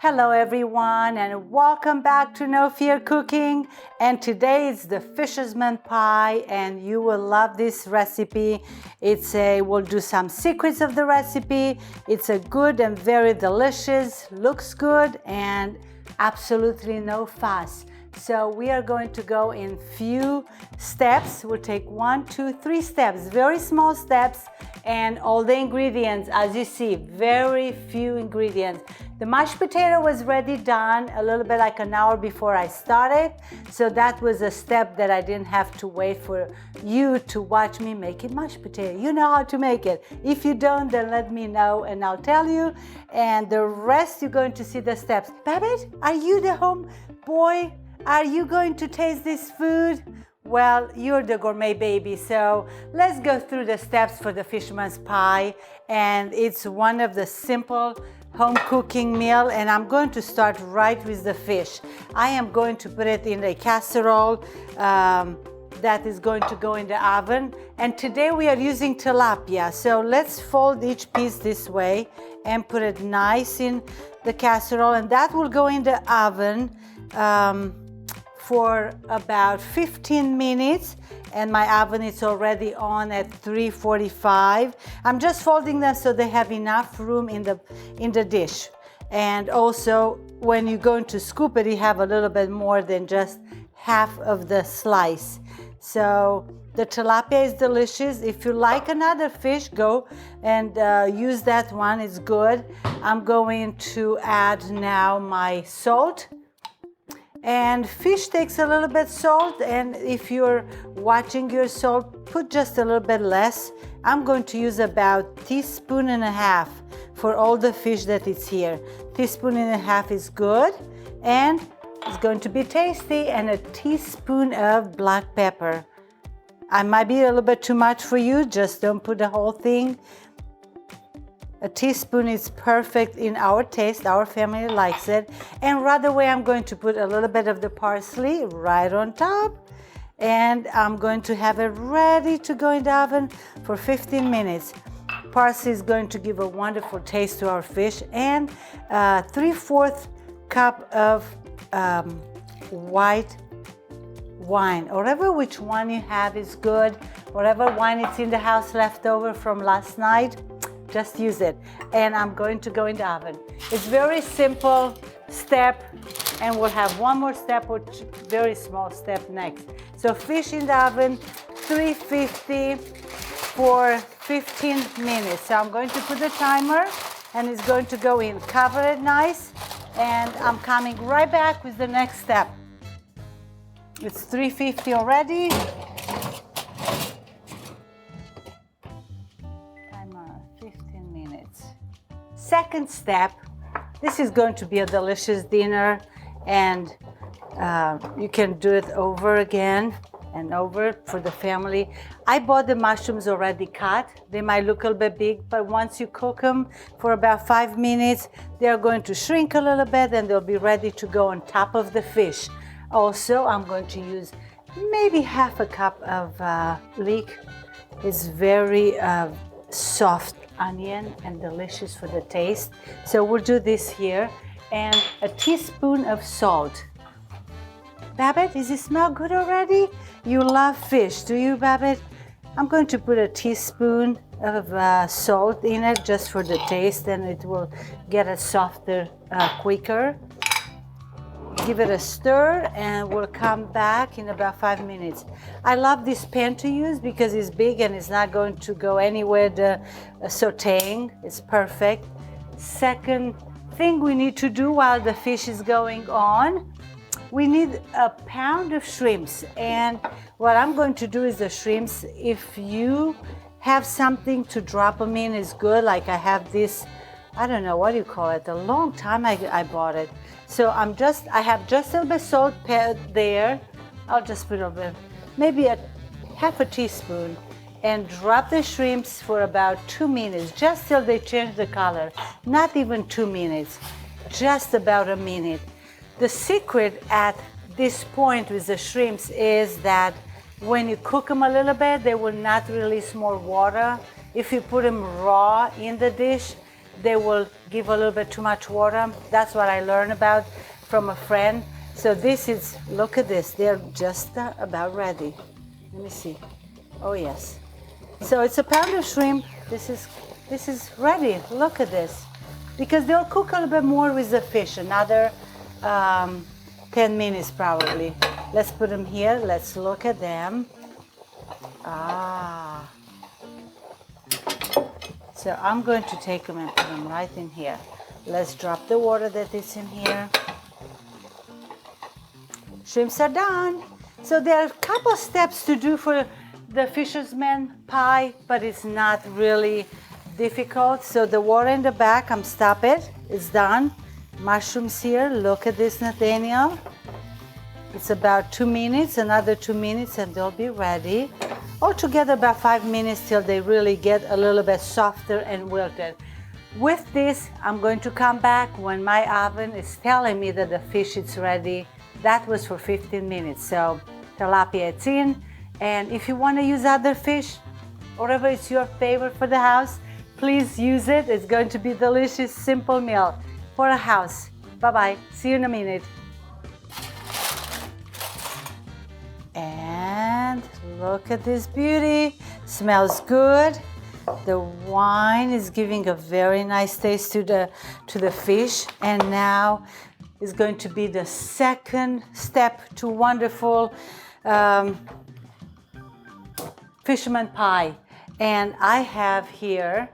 Hello everyone and welcome back to No Fear Cooking, and today is the Fisherman pie and you will love this recipe. We'll do some secrets of the recipe. It's a good and very delicious, looks good and absolutely no fuss. So we are going to go in few steps. We'll take 1, 2, 3 steps, very small steps, and all the ingredients, as you see, very few ingredients. The mashed potato was ready done a little bit like an hour before I started. So that was a step that I didn't have to wait for you to watch me making mashed potato. You know how to make it. If you don't, then let me know and I'll tell you. And the rest, you're going to see the steps. Babette, are you the home boy? Are you going to taste this food? Well, you're the gourmet baby, so let's go through the steps for the fisherman's pie. And it's one of the simple home cooking meal, and I'm going to start right with the fish. I am going to put it in a casserole that is going to go in the oven. And today we are using tilapia, so let's fold each piece this way and put it nice in the casserole, and that will go in the oven for about 15 minutes, and my oven is already on at 345. I'm just folding them so they have enough room in the dish. And also when you're going to scoop it, you have a little bit more than just half of the slice. So the tilapia is delicious. If you like another fish, go and use that one, it's good. I'm going to add now my salt. And fish takes a little bit salt, and if you're watching your salt, put just a little bit less. I'm going to use about 1.5 teaspoons for all the fish that is here. 1.5 teaspoons is good, and it's going to be tasty, and a teaspoon of black pepper. I might be a little bit too much for you, just don't put the whole thing. A teaspoon is perfect in our taste, our family likes it. And right away I'm going to put a little bit of the parsley right on top. And I'm going to have it ready to go in the oven for 15 minutes. Parsley is going to give a wonderful taste to our fish. And 3/4 cup of white wine. Whatever which one you have is good. Whatever wine is in the house left over from last night, just use it. And I'm going to go in the oven. It's very simple step, and we'll have one more step or very small step next. So fish in the oven, 350 for 15 minutes. So I'm going to put the timer and it's going to go in. Cover it nice, and I'm coming right back with the next step. It's 350 already. Second step, this is going to be a delicious dinner, and you can do it over again and over for the family. I bought the mushrooms already cut. They might look a little bit big, but once you cook them for about 5 minutes, they're going to shrink a little bit and they'll be ready to go on top of the fish. Also, I'm going to use maybe 1/2 cup of leek. It's very soft onion and delicious for the taste. So we'll do this here, and a teaspoon of salt. Babette, does it smell good already? You love fish, do you, Babette? I'm going to put a teaspoon of salt in it just for the taste, and it will get it softer quicker. Give it a stir and we'll come back in about 5 minutes. I love this pan to use because it's big and it's not going to go anywhere the sauteing. It's perfect. Second thing we need to do while the fish is going on, we need a pound of shrimps. And what I'm going to do is the shrimps, if you have something to drop them in, is good. Like I have this, I don't know what you call it, a long time I bought it. So I have just a little bit salt there. I'll just put a bit, maybe a 1/2 teaspoon, and drop the shrimps for about 2 minutes, just till they change the color. Not even 2 minutes, just about a minute. The secret at this point with the shrimps is that when you cook them a little bit, they will not release more water. If you put them raw in the dish, they will give a little bit too much water. That's what I learned about from a friend. So this is, look at this, they're just about ready. Let me see. Oh yes. So it's a pound of shrimp. This is ready. Look at this. Because they'll cook a little bit more with the fish, another 10 minutes probably. Let's put them here. Let's look at them. Ah. So I'm going to take them and put them right in here. Let's drop the water that is in here. Shrimps are done. So there are a couple steps to do for the fisherman pie, but it's not really difficult. So the water in the back, I'm stop it. It's done. Mushrooms here. Look at this, Nathaniel. It's about 2 minutes, another 2 minutes, and they'll be ready. Altogether about 5 minutes till they really get a little bit softer and wilted. With this, I'm going to come back when my oven is telling me that the fish is ready. That was for 15 minutes, so tilapia it's in. And if you want to use other fish, whatever is your favorite for the house, please use it. It's going to be delicious, simple meal for a house. Bye-bye. See you in a minute. And look at this beauty. Smells good. The wine is giving a very nice taste to the fish. And now is going to be the second step to wonderful fisherman pie. And I have here,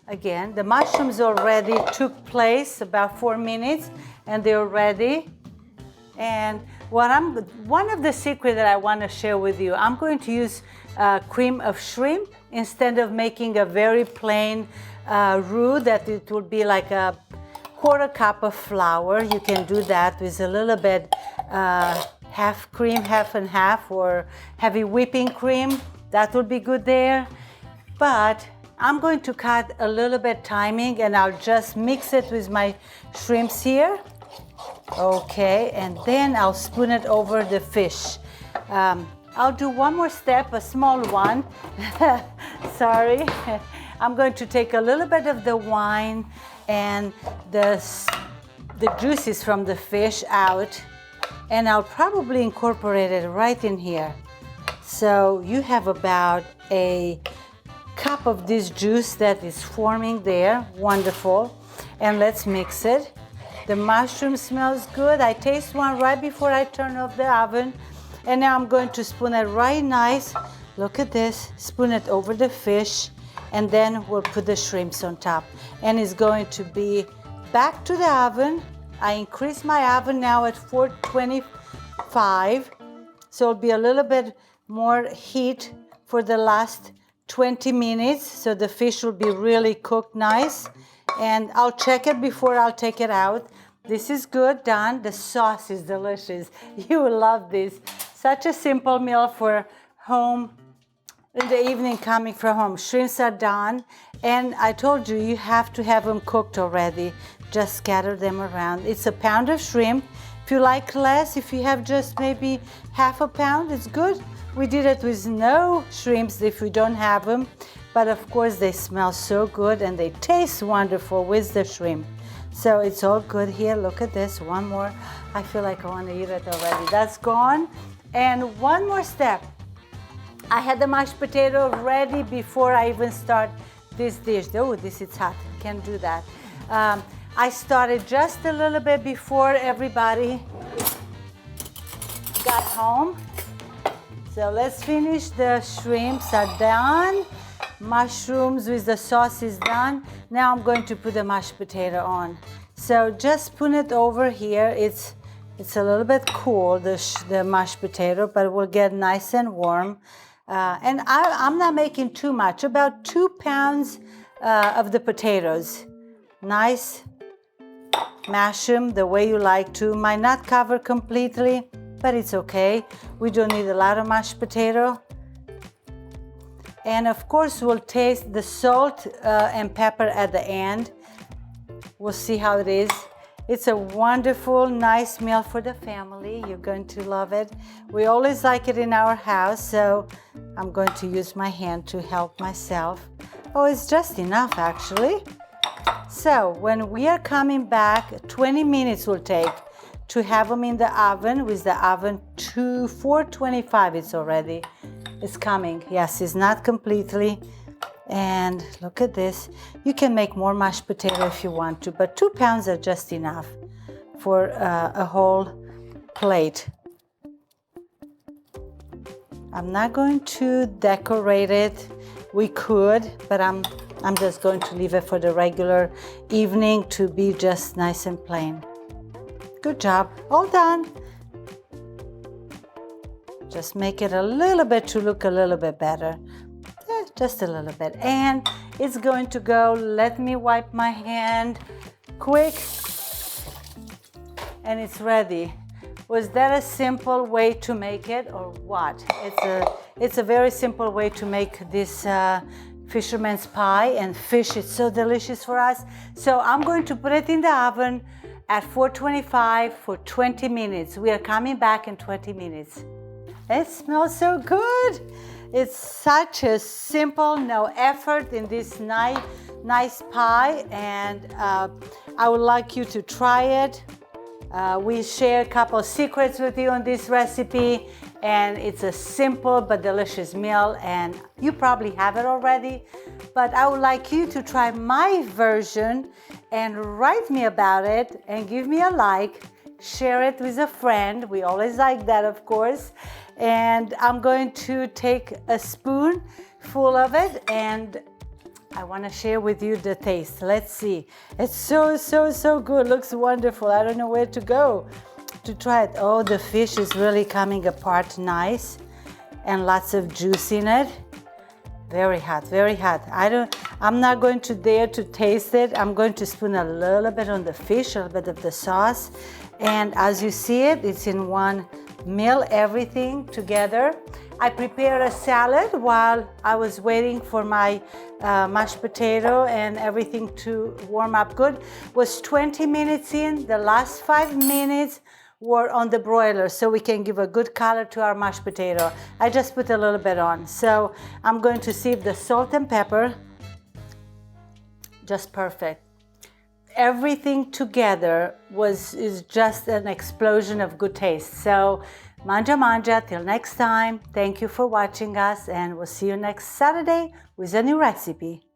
again, the mushrooms already took place about 4 minutes and they're ready. And one of the secrets that I want to share with you, I'm going to use cream of shrimp instead of making a very plain roux that it will be like a 1/4 cup of flour. You can do that with a little bit half cream, half and half, or heavy whipping cream. That will be good there. But I'm going to cut a little bit timing and I'll just mix it with my shrimps here. Okay, and then I'll spoon it over the fish. I'll do one more step, a small one. Sorry. I'm going to take a little bit of the wine and the juices from the fish out, and I'll probably incorporate it right in here. So you have about a cup of this juice that is forming there. Wonderful. And let's mix it. The mushroom smells good. I taste one right before I turn off the oven. And now I'm going to spoon it right nice. Look at this. Spoon it over the fish. And then we'll put the shrimps on top. And it's going to be back to the oven. I increased my oven now at 425. So it'll be a little bit more heat for the last 20 minutes. So the fish will be really cooked nice. And I'll check it before I'll take it out. This is good, done. The sauce is delicious. You will love this. Such a simple meal for home in the evening coming from home. Shrimps are done. And I told you, you have to have them cooked already. Just scatter them around. It's a pound of shrimp. If you like less, if you have just maybe half a pound, it's good. We did it with no shrimps if we don't have them. But of course, they smell so good and they taste wonderful with the shrimp. So it's all good here. Look at this. One more. I feel like I want to eat it already. That's gone. And one more step. I had the mashed potato ready before I even start this dish. Oh, this is hot. Can't do that. I started just a little bit before everybody got home. So let's finish. The shrimps are done. Mushrooms with the sauce is done. Now I'm going to put the mashed potato on. So just spoon it over here. It's a little bit cool, the mashed potato, but it will get nice and warm. And I'm not making too much, about 2 pounds of the potatoes. Nice, mash them the way you like to. Might not cover completely, but it's okay. We don't need a lot of mashed potato. And of course, we'll taste the salt and pepper at the end. We'll see how it is. It's a wonderful, nice meal for the family. You're going to love it. We always like it in our house, so I'm going to use my hand to help myself. Oh, it's just enough, actually. So when we are coming back, 20 minutes will take to have them in the oven, with the oven to 425. It's coming. Yes, it's not completely. And look at this. You can make more mashed potato if you want to, but 2 pounds are just enough for a whole plate. I'm not going to decorate it. We could, but I'm just going to leave it for the regular evening to be just nice and plain. Good job. All done. Just make it a little bit to look a little bit better. Just a little bit. And it's going to go. Let me wipe my hand quick. And it's ready. Was that a simple way to make it, or what? It's a very simple way to make this fisherman's pie, and fish is so delicious for us. So I'm going to put it in the oven at 425 for 20 minutes. We are coming back in 20 minutes. It smells so good. It's such a simple, no effort in this nice pie, and I would like you to try it. We share a couple secrets with you on this recipe, and it's a simple but delicious meal, and you probably have it already, but I would like you to try my version and write me about it and give me a like. Share it with a friend. We always like that, of course. And I'm going to take a spoon full of it, and I want to share with you the taste. Let's see. It's so good. Looks wonderful. I don't know where to go to try it. Oh, the fish is really coming apart nice, and lots of juice in it. Very hot, very hot. I'm not going to dare to taste it. I'm going to spoon a little bit on the fish, a little bit of the sauce. And as you see it, it's in one meal, everything together. I prepared a salad while I was waiting for my mashed potato and everything to warm up good. Was 20 minutes in. The last 5 minutes were on the broiler, so we can give a good color to our mashed potato. I just put a little bit on. So I'm going to see if the salt and pepper, just perfect. Everything together is just an explosion of good taste. So manja, till next time. Thank you for watching us, and we'll see you next Saturday with a new recipe.